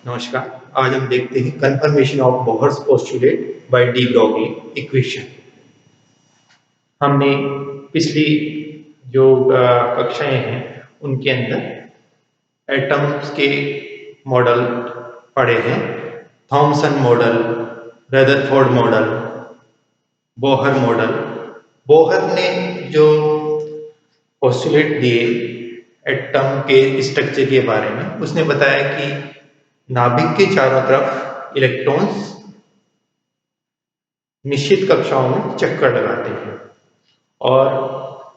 नमस्कार। आज हम देखते हैं confirmation of Bohr's postulate by de Broglie equation. हमने पिछली जो कक्षाएं हैं उनके अंदर एटम्स के मॉडल पढ़े हैं। Thompson model, Rutherford model, Bohr model. Bohr ने जो पोस्टुलेट दिए एटम के स्ट्रक्चर के बारे में, उसने बताया कि नाभिक के चारों तरफ इलेक्ट्रॉन्स निश्चित कक्षाओं में चक्कर लगाते हैं और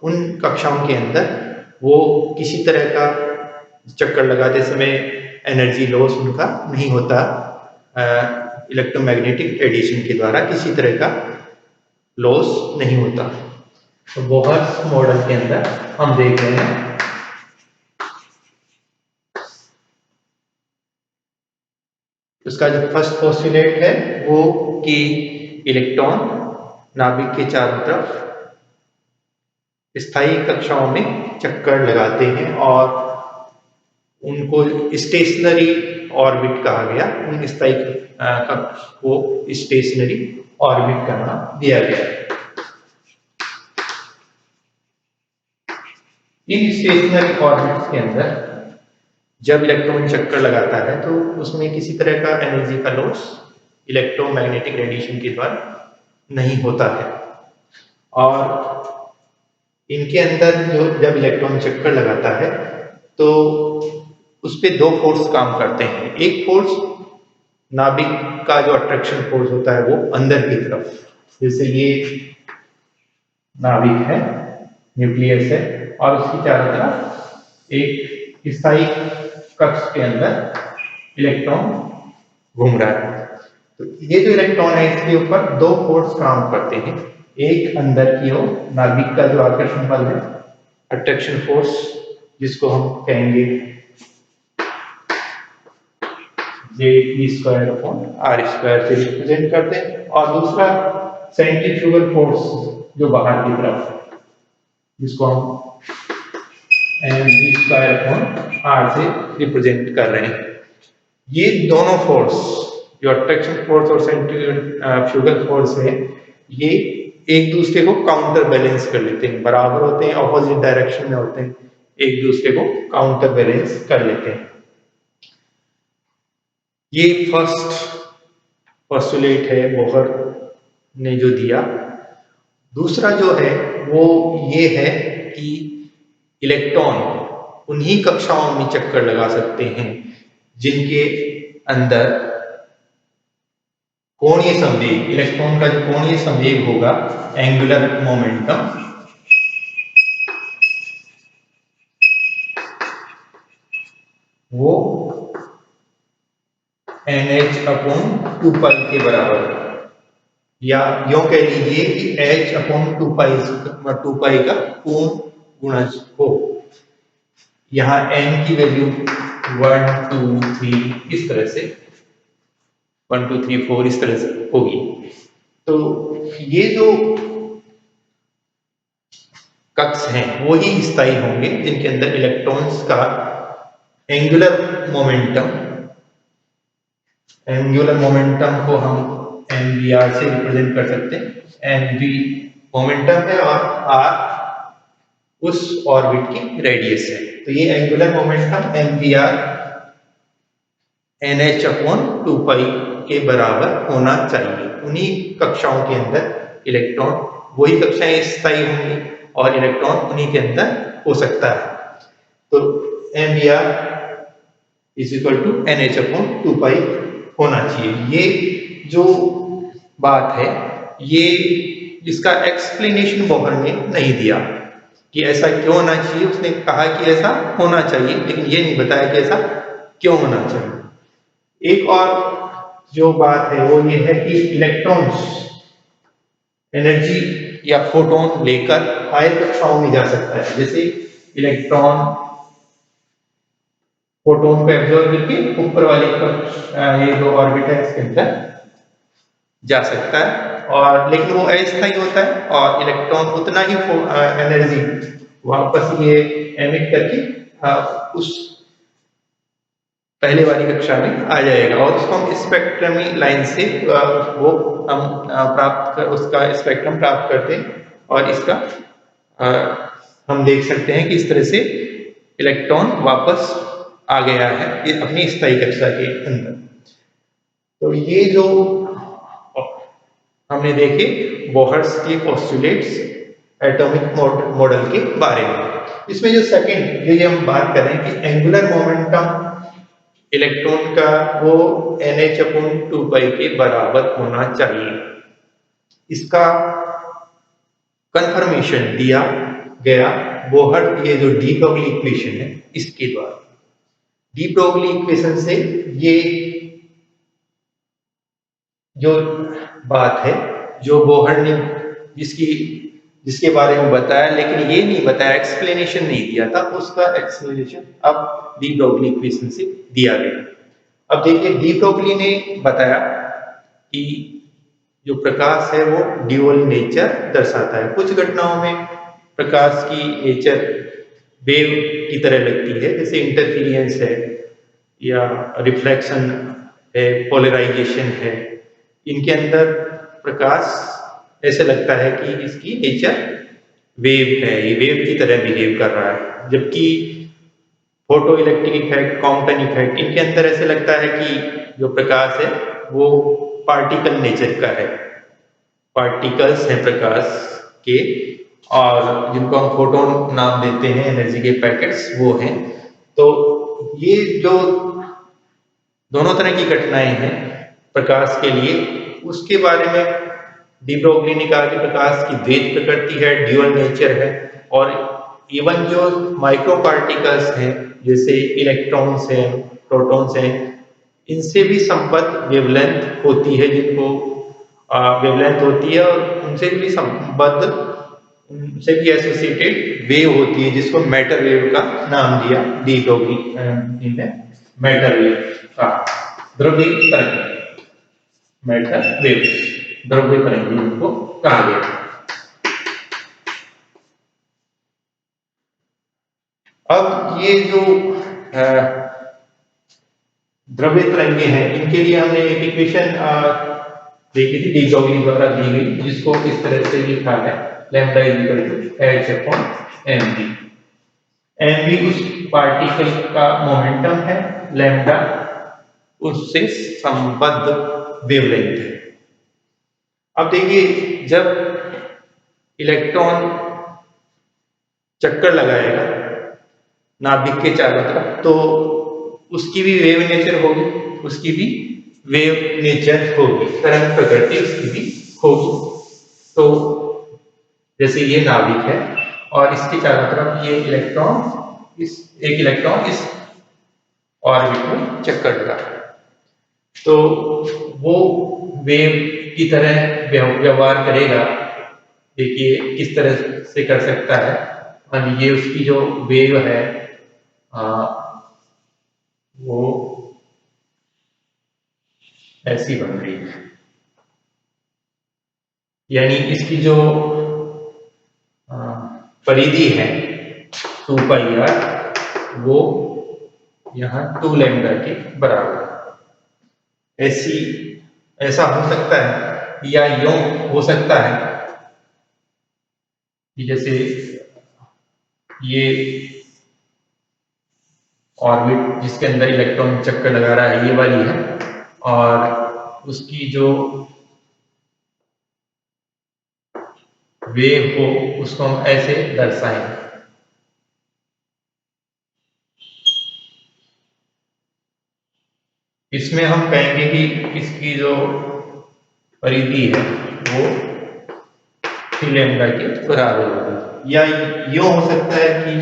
उन कक्षाओं के अंदर वो किसी तरह का चक्कर लगाते समय एनर्जी लॉस उनका नहीं होता। इलेक्ट्रोमैग्नेटिक रेडिएशन के द्वारा किसी तरह का लॉस नहीं होता। तो बोहर मॉडल के अंदर हम देख रहे हैं उसका जो फर्स्ट पोस्टुलेट है वो कि इलेक्ट्रॉन नाभिक के चारों तरफ स्थायी कक्षाओं में चक्कर लगाते हैं और उनको स्टेशनरी ऑर्बिट कहा गया। उन स्थायी कक्ष को स्टेशनरी ऑर्बिट का नाम दिया गया। इन स्टेशनरी ऑर्बिट्स के अंदर जब इलेक्ट्रॉन चक्कर लगाता है तो उसमें किसी तरह का एनर्जी का लॉस इलेक्ट्रोमैग्नेटिक रेडिएशन के द्वारा नहीं होता है। और इनके अंदर जो जब इलेक्ट्रॉन चक्कर लगाता है तो उस पे दो फोर्स काम करते हैं। एक फोर्स नाभिक का जो अट्रैक्शन फोर्स होता है वो अंदर की तरफ, जैसे ये नाभिक है, न्यूक्लियस है और उसकी चारों तरफ एक स्थायी कक्ष के अंदर इलेक्ट्रॉन घूम रहा है। तो ये जो इलेक्ट्रॉन है इसके ऊपर दो फोर्स काम करते हैं। एक अंदर की ओर नाभिक का जो आकर्षण बल है, अट्रैक्शन फोर्स, जिसको हम कहेंगे J² अपॉन R² से रिप्रेजेंट करते हैं। और दूसरा सेंट्रीफ्यूगल फोर्स जो बाहर की तरफ है, जिसको हम mv² अपॉन R से रिप्रेजेंट कर रहे हैं। ये दोनों फोर्स जो अट्रैक्शन फोर्स और सेंट्रीफ्यूगल फोर्स है, ये एक दूसरे को काउंटर बैलेंस कर लेते हैं, बराबर होते हैं, ऑपोजिट डायरेक्शन में होते हैं, एक दूसरे को काउंटर बैलेंस कर लेते हैं। ये फर्स्ट पोस्टुलेट है बोहर ने जो दिया। दूसरा जो है वो ये है कि इलेक्ट्रॉन उन्हीं कक्षाओं में चक्कर लगा सकते हैं जिनके अंदर कोणीय संवेग, इलेक्ट्रॉन का जो कोणीय संवेग होगा, एंगुलर मोमेंटम, वो nh/2π के बराबर, या यूं कह लीजिए कि h/2π का पूर्ण गुणज हो। यहाँ n की वैल्यू 1 2 3 इस तरह से 1 2 3 4 इस तरह से होगी। तो ये जो कक्ष हैं वो ही स्थायी होंगे जिनके अंदर इलेक्ट्रॉन्स का एंगुलर मोमेंटम को हम mvr से रिप्रेजेंट कर सकते हैं। mv मोमेंटम है और r उस ऑर्बिट की रेडियस है। तो ये एंगुलर मोमेंटम mvr nh/2π के बराबर होना चाहिए। उन्हीं कक्षाओं के अंदर इलेक्ट्रॉन, वही कक्षाएं स्थायी होंगी और इलेक्ट्रॉन उन्हीं के अंदर हो सकता है। तो mvr = nh/2π होना चाहिए। ये जो बात है, ये इसका एक्सप्लेनेशन बोहर ने नहीं दिया कि ऐसा क्यों होना चाहिए। उसने कहा कि ऐसा होना चाहिए, लेकिन ये नहीं बताया कि ऐसा क्यों होना चाहिए। एक और जो बात है वो ये है कि इलेक्ट्रॉन्स एनर्जी या फोटोन लेकर हायर कक्षाओं में जा सकता है। जैसे इलेक्ट्रॉन फोटोन को एब्जॉर्ब करके ऊपर वाले कक्ष, ये जो ऑर्बिट है इसके अंदर जा सकता है, और लेकिन वो अस्थायी होता है और इलेक्ट्रॉन उतना ही एनर्जी वापस ये एमिट करके उस पहले वाली कक्षा में आ जाएगा और उसको हम स्पेक्ट्रमी लाइन से वो हम उसका स्पेक्ट्रम प्राप्त करते हैं और इसका अ, हम देख सकते हैं कि इस तरह से इलेक्ट्रॉन वापस आ गया है ये अपनी स्थायी कक्षा के अंदर। तो ये जो हमने देखे बोहर्स के पोस्टुलेट्स एटॉमिक मॉडल के बारे में। इसमें जो सेकंड जो ये हम बात कर रहे हैं कि एंगुलर मोमेंटम इलेक्ट्रॉन का वो NH/2 के बराबर होना चाहिए। इसका कंफर्मेशन दिया गया बोहर ये जो डी ब्रोगली इक्वेशन है इसके द्वारा। डी ब्रोगली इक्वेशन से ये जो बात है जो बोहर ने जिसके बारे में बताया लेकिन ये नहीं बताया एक्सप्लेनेशन नहीं दिया था उसका एक्सप्लेनेशन अब डी ब्रोगली इक्वेशन से दिया गया। अब देखिए डी ब्रोगली ने बताया कि जो प्रकाश है वो ड्यूअल नेचर दर्शाता है। कुछ घटनाओं में प्रकाश की नेचर वेव की तरह लगती है जैसे इंटरफेरेंस है या रिफ्लेक्शन है पोलराइजेशन है। इनके अंदर प्रकाश ऐसे लगता है कि इसकी नेचर वेव है ये वेव की तरह बिहेव कर रहा है। जबकि photo electric effect Compton effect इनके अंदर ऐसे लगता है कि जो प्रकाश है वो पार्टिकल नेचर का है पार्टिकल्स हैं प्रकाश के और जिनको हम फोटोन नाम देते हैं एनर्जी के पैकेट्स वो हैं। तो ये जो दोनों तरह की घटनाएं हैं प्रकाश के लिए उसके बारे में डी ब्रोगली ने कहा कि प्रकाश की द्वैत प्रकृति है ड्यूअल नेचर है और इवन जो माइक्रो पार्टिकल्स हैं जैसे इलेक्ट्रॉन्स हैं प्रोटॉन्स हैं इनसे भी संबद्ध वेवलेंथ होती है जिनको वेवलेंथ होती है और उनसे भी संबद्ध उनसे भी एसोसिएटेड वेव होती है जिसको मैटर वेव का नाम दिया डी ब्रोगली ने मैटर वेव का द्रव्य तरंग मैटर वेव द्रव्य तरंग इनको कहा गया। अब ये जो द्रव्य तरंगे हैं इनके लिए हमने एक इक्वेशन देखी थी डी ब्रोगली द्वारा दी गई जिसको इस तरह से लिखा है लैम्डा h/mv। mv उस पार्टिकल का मोमेंटम है लैम्डा उससे संबद्ध वेवलेंथ है। अब देखिए जब इलेक्ट्रॉन चक्कर लगाएगा नाभिक के चारों तरफ तो उसकी भी वेव नेचर होगी उसकी भी वेव नेचर होगी तरंग प्रकृति उसकी भी होगी। तो जैसे ये नाभिक है और इसके चारों तरफ ये इलेक्ट्रॉन एक इलेक्ट्रॉन इस ऑर्बिट में चक्कर लगा तो वो वेव की तरह व्यवहार करेगा। देखिए किस तरह से कर सकता है और ये उसकी जो वेव है वो ऐसी बन रही है यानी इसकी जो परिधि है 2πr वो यहाँ 2 लैम्डा के बराबर ऐसा हो सकता है या यूं हो सकता है कि जैसे ये ऑर्बिट जिसके अंदर इलेक्ट्रॉन चक्कर लगा रहा है ये वाली है और उसकी जो वेव हो उसको हम ऐसे दर्शाएं। इसमें हम कहेंगे कि इसकी जो परिधि है वो 3 लैम्डा के बराबर होगी या यूं हो सकता है कि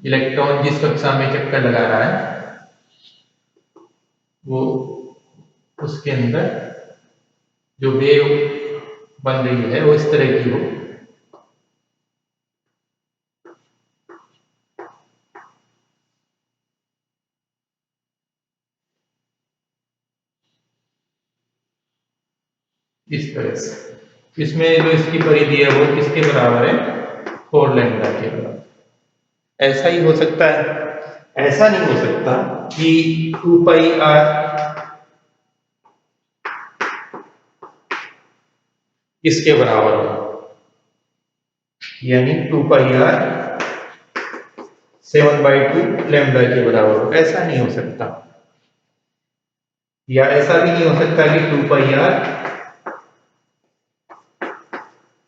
इलेक्ट्रॉन जिस कक्षा में चक्कर लगा रहा है वो उसके अंदर जो वेव बन रही है वो इस तरह की हो इस तरह से। इसमें जो इसकी परिधि है वो किसके बराबर है 4 लैम्डा के बराबर। ऐसा ही हो सकता है ऐसा नहीं हो सकता कि 2 पाई आर इसके बराबर हो, यानी 2 पाई आर 7/2 लैम्डा के बराबर हो, ऐसा नहीं हो सकता। या ऐसा भी नहीं हो सकता कि 2 पाई आर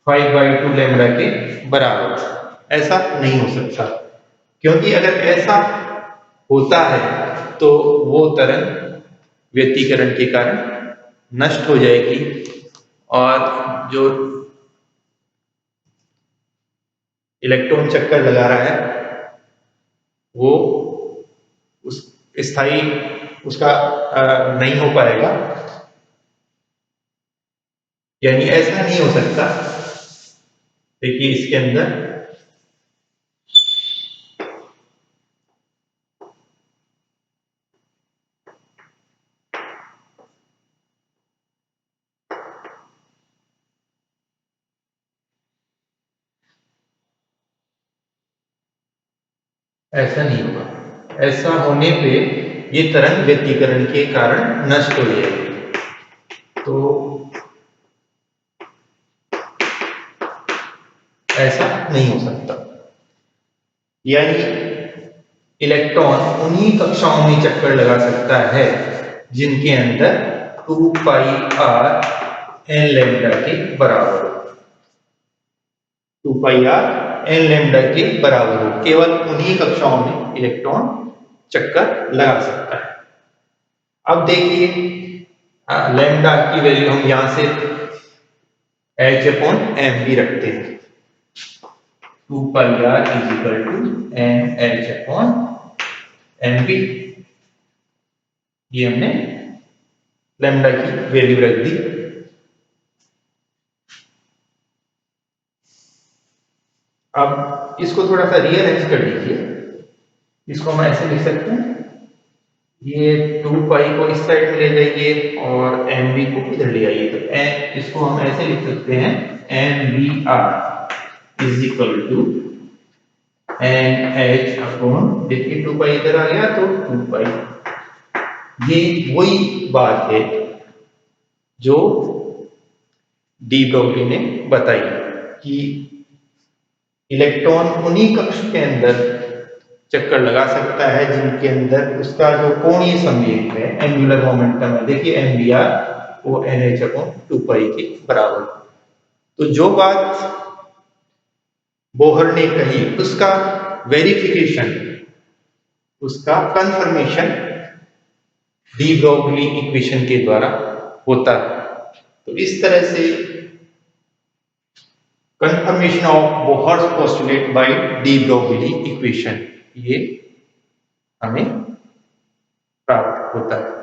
5/2 लैम्डा के बराबर हो, ऐसा नहीं हो सकता। क्योंकि अगर ऐसा होता है तो वो तरंग व्यतिकरण के कारण नष्ट हो जाएगी और जो इलेक्ट्रॉन चक्कर लगा रहा है वो उस स्थायी उसका नहीं हो पाएगा। यानी ऐसा नहीं हो सकता। देखिए इसके अंदर ऐसा नहीं होगा। ऐसा होने पे ये तरंग व्यतिकरण के कारण नष्ट हो जाएगी। तो ऐसा नहीं हो सकता। यानी इलेक्ट्रॉन उन्हीं कक्षाओं में चक्कर लगा सकता है जिनके अंदर 2 पाई आर एन लैम्डा के बराबर हो। 2 पाई आर एन लैम्डा के बराबर हो, केवल उन्हीं कक्षाओं में इलेक्ट्रॉन चक्कर लगा सकता है। अब देखिए लैम्डा की वैल्यू हम यहां से h/m भी रखते हैं। 2 pi r is equal to n h/m भी, ये हमने लैम्डा की वैल्यू रख दी। अब इसको थोड़ा सा रीअरेंज कर लीजिए। इसको हम ऐसे लिख सकते हैं, ये 2 पाई को इस साइड में ले जाइए और एम बी को इधर ले आइए। तो इसको हम ऐसे लिख सकते हैं, m b r is equal to n h upon, देखिए 2 पाई इधर आ गया तो 2 पाई। ये वही बात है जो डी ब्रोगली ने बताई कि इलेक्ट्रॉन उन्हीं कक्ष के अंदर चक्कर लगा सकता है जिनके अंदर उसका जो कोणीय संवेग है, एंगुलर मोमेंटम है, देखिए एम बी आर वो एन एच अपॉन 2 पाई के बराबर। तो जो बात बोहर ने कही उसका वेरिफिकेशन, उसका कंफर्मेशन डी ब्रोगली इक्वेशन के द्वारा होता है। तो इस तरह से confirmation of Bohr's postulate by de Broglie equation ये हमें प्राप्त होता है।